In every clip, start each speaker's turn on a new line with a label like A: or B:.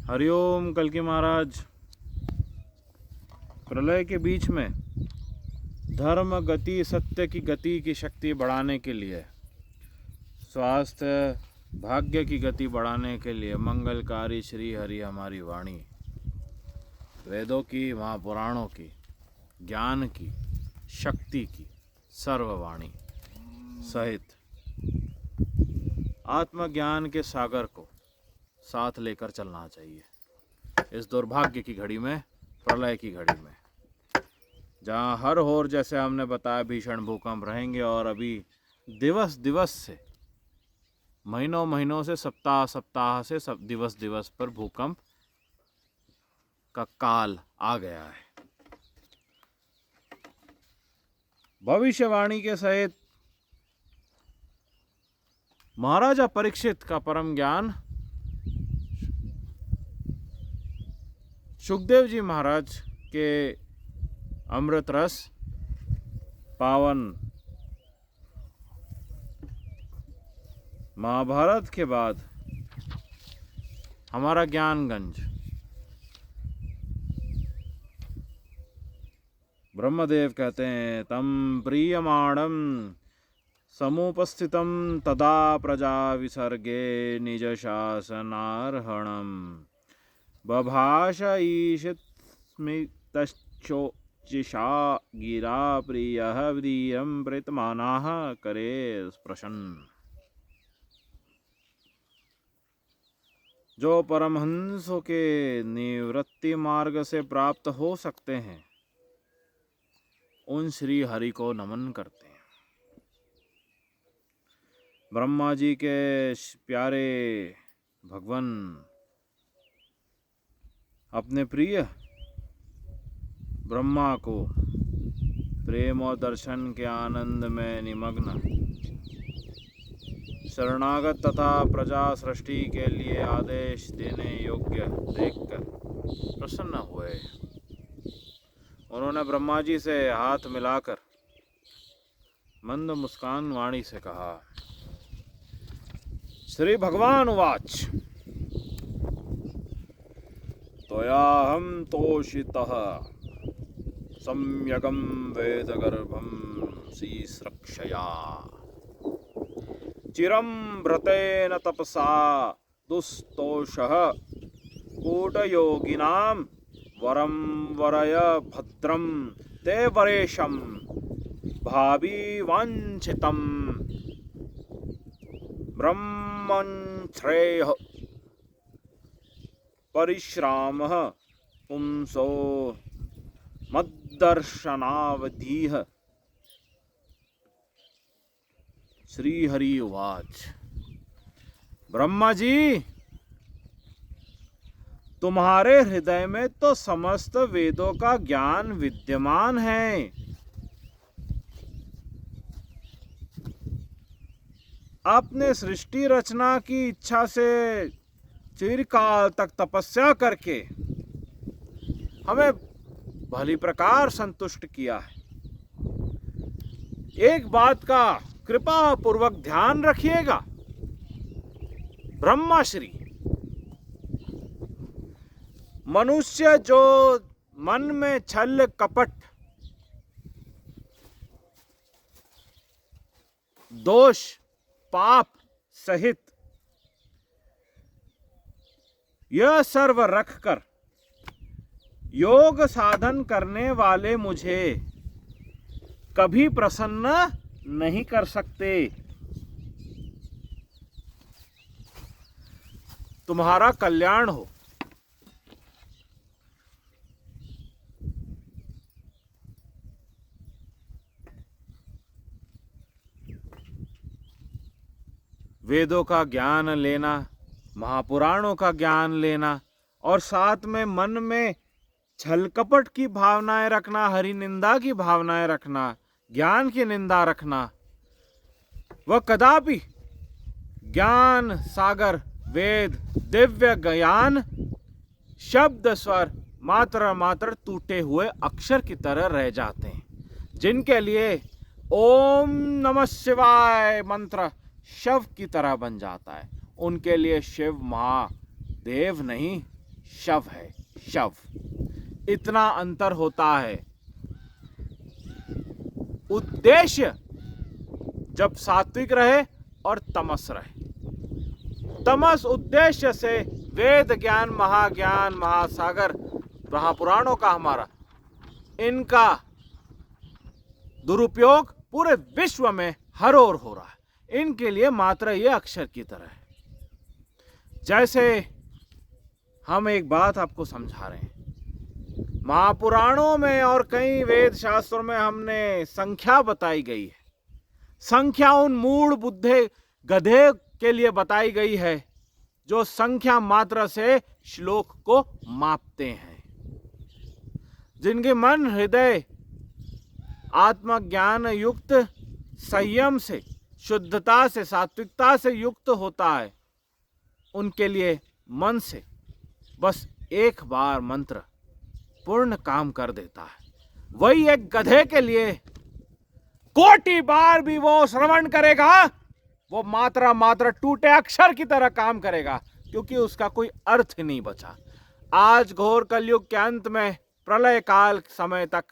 A: हरिओम कल्कि महाराज। प्रलय के बीच में धर्म गति, सत्य की गति की शक्ति बढ़ाने के लिए, स्वास्थ्य भाग्य की गति बढ़ाने के लिए मंगलकारी श्री हरि हमारी वाणी, वेदों की, महापुराणों की, ज्ञान की, शक्ति की सर्ववाणी सहित आत्मज्ञान के सागर को साथ लेकर चलना चाहिए इस दुर्भाग्य की घड़ी में, प्रलय की घड़ी में, जहाँ हर ओर जैसे हमने बताया भीषण भूकंप रहेंगे। और अभी दिवस दिवस से, महीनों महीनों से, सप्ताह सप्ताह से, सब दिवस दिवस पर भूकंप का काल आ गया है। भविष्यवाणी के सहित महाराजा परीक्षित का परम ज्ञान सुखदेव जी महाराज के अमृत रस पावन महाभारत के बाद हमारा ज्ञानगंज ब्रह्मदेव कहते हैं, तम प्रीयमाणम समुपस्थितम तदा प्रजा विसर्गे निज शासनार्हणम बभाष ईशित स्मितश्चोचिषा गिरा प्रियः वीर्यं प्रीतमानाः करे स्पृशन्। जो परमहंसों के निवृत्ति मार्ग से प्राप्त हो सकते हैं, उन श्री हरि को नमन करते हैं। ब्रह्मा जी के प्यारे भगवान अपने प्रिय ब्रह्मा को प्रेम और दर्शन के आनंद में निमग्न शरणागत तथा प्रजा सृष्टि के लिए आदेश देने योग्य देखकर प्रसन्न हुए। उन्होंने ब्रह्मा जी से हाथ मिलाकर मंद मुस्कान वाणी से कहा, श्री भगवान उवाच, त्वयाहं तोषितः सम्यगं वेदगर्भं शीश्रक्षया चिरं व्रतेन तपसा दुस्तोषः कूटयोगिनां वरं वरय भद्रं ते वरेशं भावी वाञ्छितं ब्रह्मन् श्रेयः परिश्रामः पुंसो मद्दर्शनावधिः। श्री हरि उवाच, ब्रह्मा जी, तुम्हारे हृदय में तो समस्त वेदों का ज्ञान विद्यमान है। आपने सृष्टि रचना की इच्छा से चिरकाल तक तपस्या करके हमें भली प्रकार संतुष्ट किया है। एक बात का कृपा पूर्वक ध्यान रखिएगा, ब्रह्माश्री, मनुष्य जो मन में छल कपट, दोष, पाप सहित यह सर्व रखकर योग साधन करने वाले मुझे कभी प्रसन्न नहीं कर सकते। तुम्हारा कल्याण हो। वेदों का ज्ञान लेना, महापुराणों का ज्ञान लेना और साथ में मन में छल कपट की भावनाएं रखना, हरि निंदा की भावनाएं रखना, ज्ञान की निंदा रखना, वह कदापि ज्ञान सागर वेद दिव्य ज्ञान शब्द स्वर मात्र मात्र टूटे हुए अक्षर की तरह रह जाते हैं, जिनके लिए ओम नमः शिवाय मंत्र शव की तरह बन जाता है। उनके लिए शिव महादेव नहीं, शव है, शव। इतना अंतर होता है। उद्देश्य जब सात्विक रहे और तमस रहे। तमस उद्देश्य से वेद ज्ञान, महाज्ञान, महासागर, महापुराणों का हमारा, इनका दुरुपयोग पूरे विश्व में हर ओर हो रहा है। इनके लिए मात्र ये अक्षर की तरह है। जैसे हम एक बात आपको समझा रहे हैं, महापुराणों में और कई वेद शास्त्रों में हमने संख्या बताई गई है। संख्या उन मूढ़ बुद्धे गधे के लिए बताई गई है जो संख्या मात्र से श्लोक को मापते हैं। जिनके मन हृदय आत्मज्ञान युक्त, संयम से, शुद्धता से, सात्विकता से युक्त होता है, उनके लिए मन से बस एक बार मंत्र पूर्ण काम कर देता है। वही एक गधे के लिए कोटि बार भी वो श्रवण करेगा, वो मात्र टूटे अक्षर की तरह काम करेगा, क्योंकि उसका कोई अर्थ ही नहीं बचा। आज घोर कलयुग के अंत में, प्रलय काल समय तक,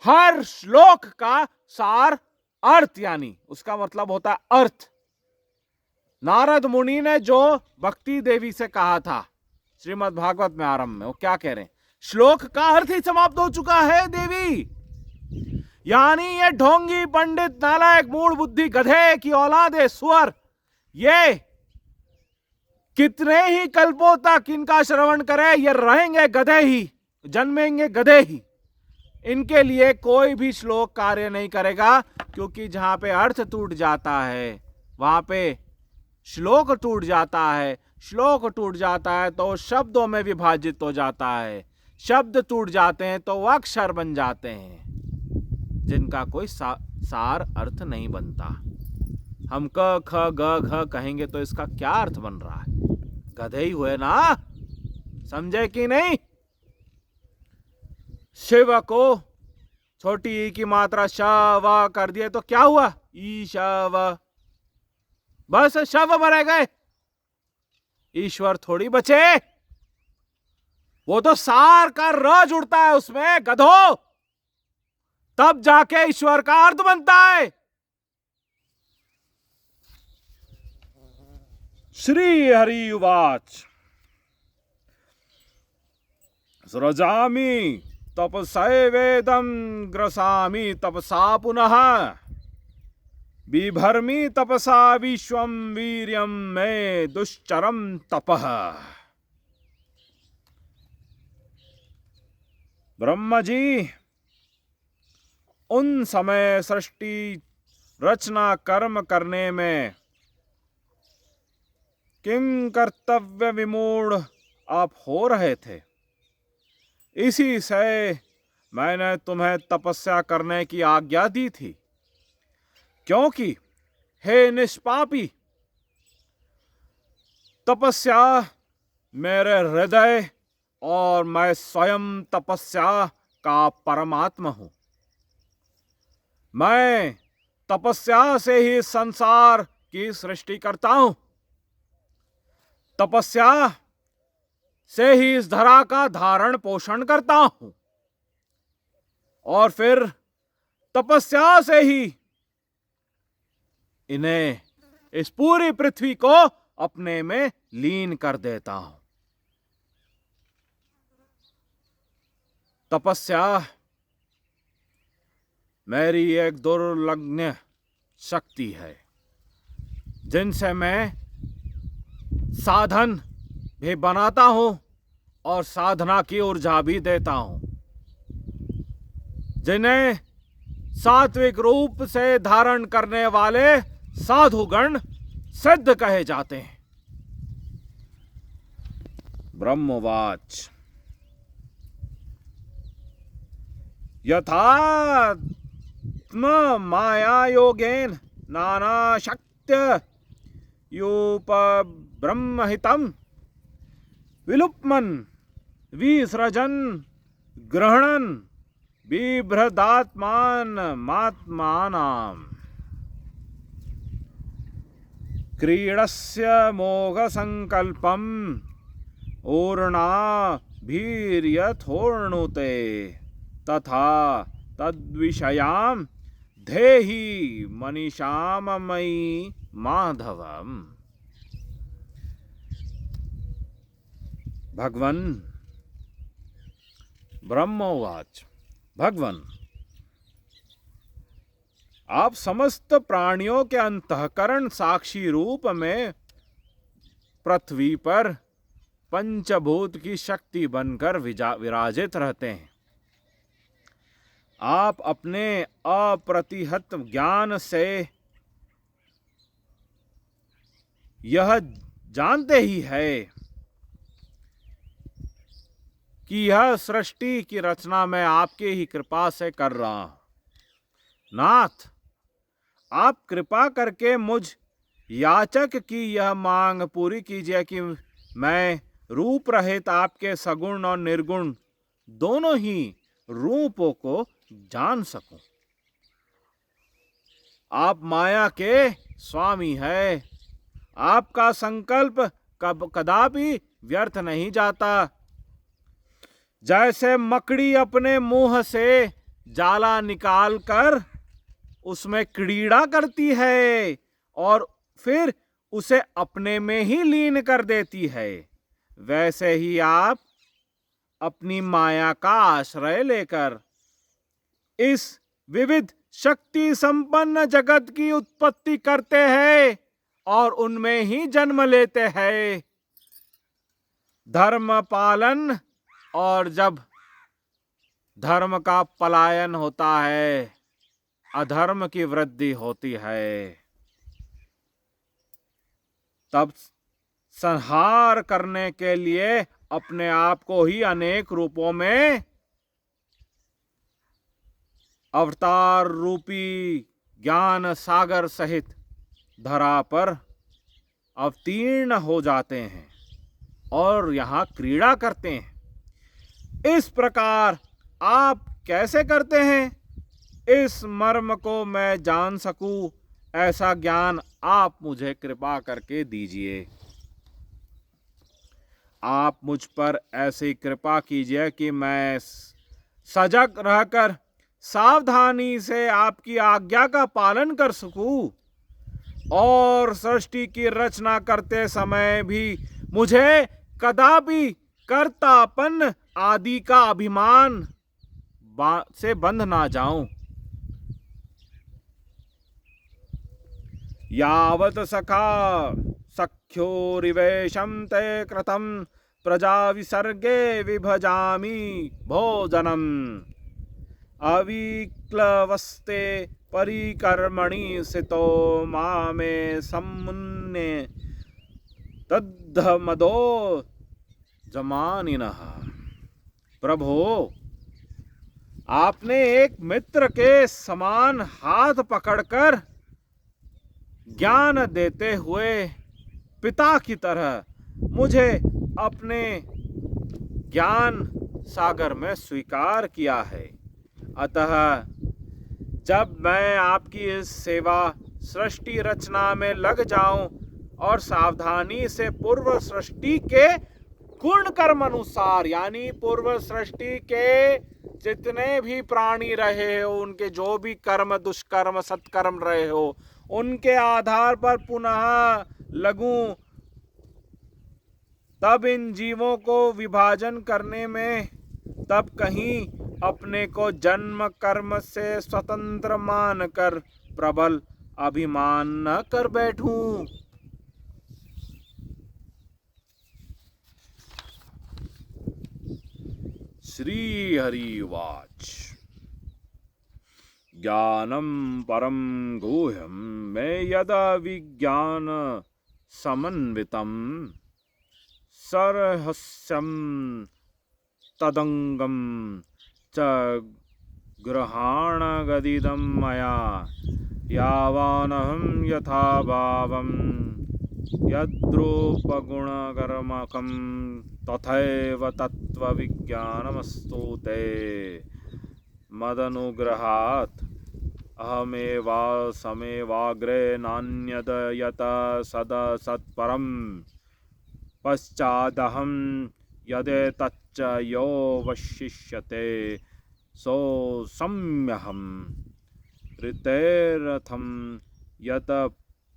A: हर श्लोक का सार अर्थ, यानी उसका मतलब होता है अर्थ। नारद मुनि ने जो भक्ति देवी से कहा था श्रीमद् भागवत में आरंभ में, वो क्या कह रहे हैं? श्लोक का अर्थ ही समाप्त हो चुका है देवी। यानी ये ढोंगी, पंडित, नालायक, मूढ़ बुद्धि गधे की औलादे, सुअर, ये कितने ही कल्पों तक इनका श्रवण करे, ये रहेंगे गधे ही, जन्मेंगे गधे ही। इनके लिए कोई भी श्लोक कार्य नहीं करेगा, क्योंकि जहां पे अर्थ टूट जाता है वहां पे श्लोक टूट जाता है। श्लोक टूट जाता है तो शब्दों में विभाजित हो जाता है। शब्द टूट जाते हैं तो वो अक्षर बन जाते हैं, जिनका कोई सार अर्थ नहीं बनता। हम क ख ग घ कहेंगे तो इसका क्या अर्थ बन रहा है? गधे ही हुए ना, समझे कि नहीं? शिव को छोटी ई की मात्रा शव कर दिए तो क्या हुआ? ईशव, बस शव मर गए। ईश्वर थोड़ी बचे, वो तो सार का र जुड़ता है उसमें, गधो, तब जाके ईश्वर का अर्थ बनता है। श्री हरि उवाच सृजामि तपसैवेदं ग्रसामि तपसा पुनः बिभर्मि तपसा विश्वं वीर्यं मे दुश्चरं तपः। ब्रह्म जी उन समय सृष्टि रचना कर्म करने में किम कर्तव्य विमूढ़ आप हो रहे थे, इसी से मैंने तुम्हें तपस्या करने की आज्ञा दी थी। क्योंकि हे निष्पापी, तपस्या मेरे हृदय और मैं स्वयं तपस्या का परमात्मा हूं। मैं तपस्या से ही संसार की सृष्टि करता हूं। तपस्या से ही इस धरा का धारण पोषण करता हूं, और फिर तपस्या से ही इन्हें, इस पूरी पृथ्वी को अपने में लीन कर देता हूं। तपस्या मेरी एक दुर्लभ शक्ति है, जिनसे मैं साधन भी बनाता हूं और साधना की ऊर्जा भी देता हूं, जिन्हें सात्विक रूप से धारण करने वाले साधुगण सिद्ध कहे जाते हैं। ब्रह्मवाच यथात्म माया योगेन नाना शक्त्य यूप ब्रह्महितम विलुप्मन विसृजन ग्रहणन बिभ्रदात्मान मात्मानाम क्रीडस्य मोघ संकल्पम ऊर्णा भीर्यथोर्णुते तथा तद्विषयां धेहि मनीषाम मयि माधवम। भगवन ब्रह्मोवाच। भगवन, आप समस्त प्राणियों के अंतःकरण साक्षी रूप में पृथ्वी पर पंचभूत की शक्ति बनकर विराजित रहते हैं। आप अपने अप्रतिहत ज्ञान से यह जानते ही है कि यह सृष्टि की रचना मैं आपके ही कृपा से कर रहा हूं। नाथ, आप कृपा करके मुझ याचक की यह मांग पूरी कीजिए कि मैं रूप रहित आपके सगुण और निर्गुण दोनों ही रूपों को जान सकूं। आप माया के स्वामी है। आपका संकल्प कदापि व्यर्थ नहीं जाता। जैसे मकड़ी अपने मुंह से जाला निकालकर उसमें क्रीड़ा करती है और फिर उसे अपने में ही लीन कर देती है, वैसे ही आप अपनी माया का आश्रय लेकर इस विविध शक्ति संपन्न जगत की उत्पत्ति करते हैं और उनमें ही जन्म लेते हैं। धर्म पालन, और जब धर्म का पलायन होता है, अधर्म की वृद्धि होती है, तब संहार करने के लिए अपने आप को ही अनेक रूपों में अवतार रूपी ज्ञान सागर सहित धरा पर अवतीर्ण हो जाते हैं और यहाँ क्रीड़ा करते हैं। इस प्रकार आप कैसे करते हैं, इस मर्म को मैं जान सकूं, ऐसा ज्ञान आप मुझे कृपा करके दीजिए। आप मुझ पर ऐसी कृपा कीजिए कि मैं सजग रहकर सावधानी से आपकी आज्ञा का पालन कर सकूं और सृष्टि की रचना करते समय भी मुझे कदापि कर्तापन आदि का अभिमान से बंध ना जाऊं। यावत सखा सख्योरिवेशं ते कृतं प्रजा विसर्गे विभजामि भोजनम् अविक्लवस्ते परिकर्मणि सितो मामे सम्मुन्ने तद्धमदो जमानिनः। प्रभु, आपने एक मित्र के समान हाथ पकड़कर ज्ञान देते हुए पिता की तरह मुझे अपने ज्ञान सागर में स्वीकार किया है। अतः जब मैं आपकी इस सेवा सृष्टि रचना में लग जाऊं और सावधानी से पूर्व सृष्टि के गुण कर्म अनुसार, यानी पूर्व सृष्टि के जितने भी प्राणी रहे हो, उनके जो भी कर्म दुष्कर्म सत्कर्म रहे हो, उनके आधार पर पुनः लगूं, तब इन जीवों को विभाजन करने में तब कहीं अपने को जन्म कर्म से स्वतंत्र मानकर प्रबल अभिमान न कर बैठूं। श्री हरिवाच। ज्ञानं परम गुह्यं मे यदा विज्ञान समन्वितं सरहस्यं तदंगं च गृहाणगदिदं मया यावानहं यथा भावं यद्रूपगुणकर्मकं तथैव तत्त्वविज्ञानमस्तु ते मदनुग्रहात् अहमेवासमेवाग्रे नान्यद यत सदसत्परम् पश्चादहं यदेतच्च यो वशिष्यते सो सम्यहं ऋतेरथं यत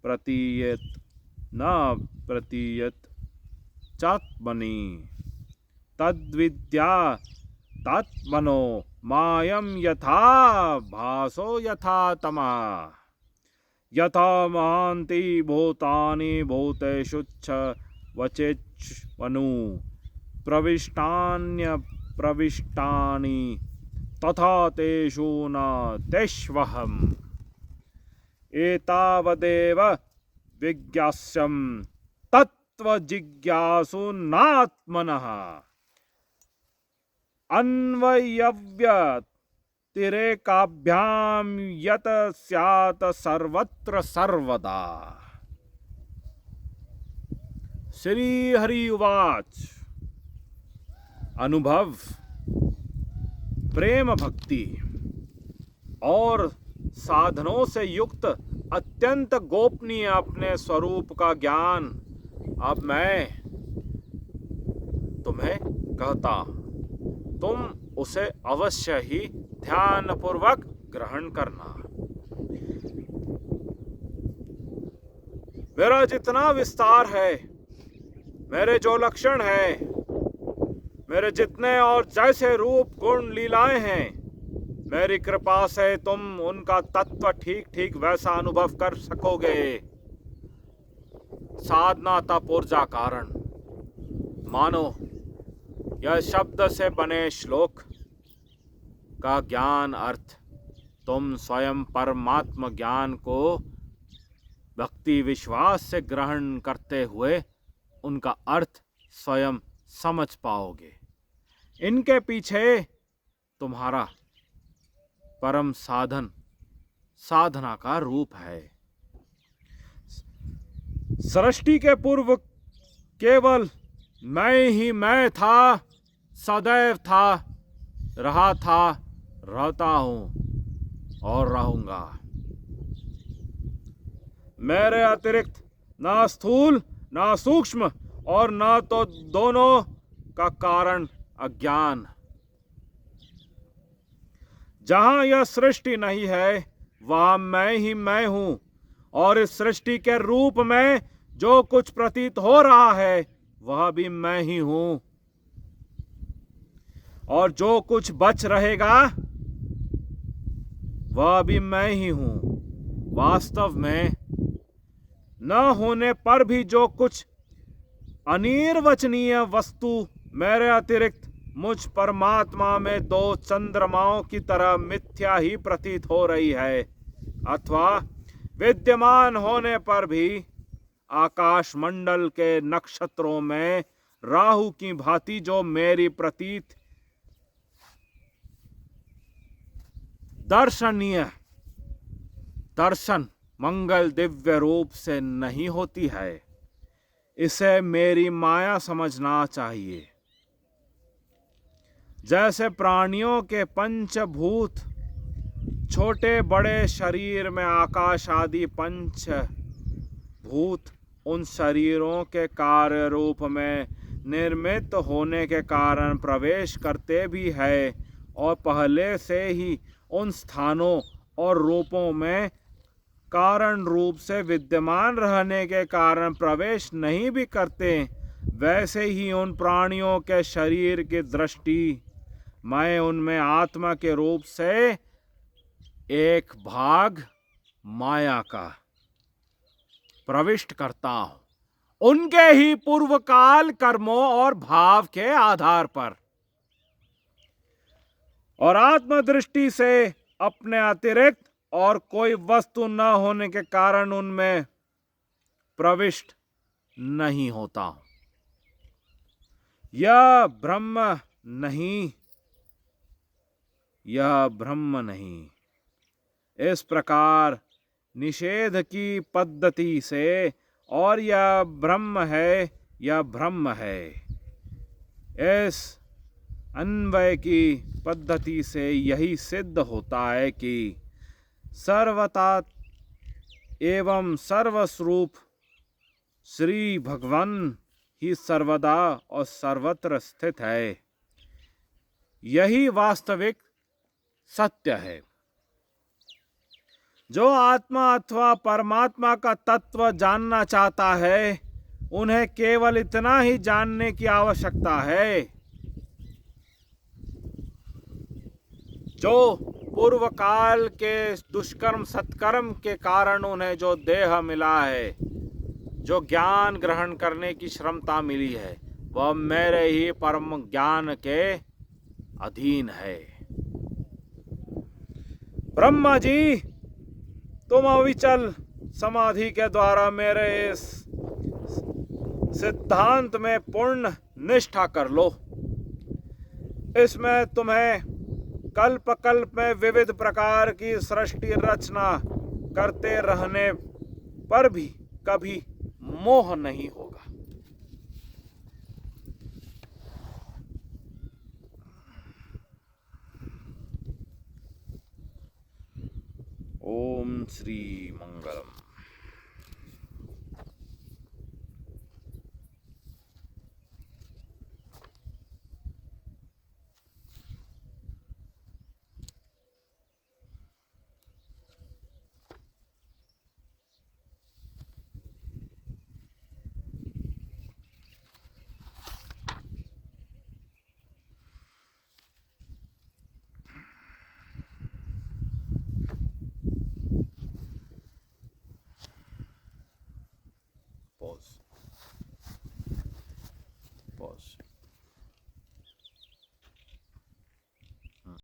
A: प्रतीयत न प्रतीयत चात्मनि तद्विद्या तात्मनो मायं यथा भासो यथा तमा यथा महान्ति भूतानि भूतेषुच्च वचेच्वनु प्रविष्टान्यप्रविष्टानि तथा तेषु न तेष्वहम् एतावदेव विज्ञास्यं तत्त्वजिज्ञासुनात्मनः अन्वयव्यतिरेकाभ्यां यत स्यात् सर्वत्र सर्वदा। श्री हरि उवाच। अनुभव, प्रेम भक्ति और साधनों से युक्त अत्यंत गोपनीय अपने स्वरूप का ज्ञान अब मैं तुम्हें कहता, तुम उसे अवश्य ही ध्यानपूर्वक ग्रहण करना। मेरा जितना विस्तार है, मेरे जो लक्षण हैं, मेरे जितने और जैसे रूप गुण लीलाएं हैं, मेरी कृपा से तुम उनका तत्व ठीक ठीक वैसा अनुभव कर सकोगे। साधना तप ऊर्जा कारण। मानो यह शब्द से बने श्लोक का ज्ञान अर्थ तुम स्वयं परमात्म ज्ञान को भक्ति विश्वास से ग्रहण करते हुए उनका अर्थ स्वयं समझ पाओगे। इनके पीछे तुम्हारा परम साधन साधना का रूप है। सृष्टि के पूर्व केवल मैं ही मैं था, सदैव था, रहा था, रहता हूं और रहूंगा। मेरे अतिरिक्त ना स्थूल ना सूक्ष्म और ना तो दोनों का कारण अज्ञान। जहां यह सृष्टि नहीं है वहां मैं ही मैं हूं, और इस सृष्टि के रूप में जो कुछ प्रतीत हो रहा है वह भी मैं ही हूं, और जो कुछ बच रहेगा वह भी मैं ही हूं। वास्तव में न होने पर भी जो कुछ अनिर्वचनीय वस्तु मेरे अतिरिक्त मुझ परमात्मा में दो चंद्रमाओं की तरह मिथ्या ही प्रतीत हो रही है, अथवा विद्यमान होने पर भी आकाश मंडल के नक्षत्रों में राहु की भांति जो मेरी प्रतीत दर्शन मंगल दिव्य रूप से नहीं होती है, इसे मेरी माया समझना चाहिए। जैसे प्राणियों के पंचभूत छोटे बड़े शरीर में आकाश आदि पंचभूत उन शरीरों के कार्य रूप में निर्मित होने के कारण प्रवेश करते भी है, और पहले से ही उन स्थानों और रूपों में कारण रूप से विद्यमान रहने के कारण प्रवेश नहीं भी करते, वैसे ही उन प्राणियों के शरीर की दृष्टि मैं उनमें आत्मा के रूप से एक भाग माया का प्रविष्ट करता हूं, उनके ही पूर्वकाल कर्मों और भाव के आधार पर, और आत्मदृष्टि से अपने अतिरिक्त और कोई वस्तु न होने के कारण उनमें प्रविष्ट नहीं होता हूं। यह ब्रह्म नहीं, यह ब्रह्म नहीं। इस प्रकार निषेध की पद्धति से और यह ब्रह्म है, यह ब्रह्म है, इस अन्वय की पद्धति से यही सिद्ध होता है कि सर्वता एवं सर्वस्वरूप श्री भगवान ही सर्वदा और सर्वत्र स्थित है। यही वास्तविक सत्य है। जो आत्मा अथवा परमात्मा का तत्व जानना चाहता है, उन्हें केवल इतना ही जानने की आवश्यकता है, जो पूर्व काल के दुष्कर्म सत्कर्म के कारण उन्हें जो देह मिला है, जो ज्ञान ग्रहण करने की क्षमता मिली है, वह मेरे ही परम ज्ञान के अधीन है। ब्रह्मा जी, तुम अविचल समाधि के द्वारा मेरे इस सिद्धांत में पूर्ण निष्ठा कर लो। इसमें तुम्हें कल्प कल्प में विविध प्रकार की सृष्टि रचना करते रहने पर भी कभी मोह नहीं होगा। ओम श्री मंगलम।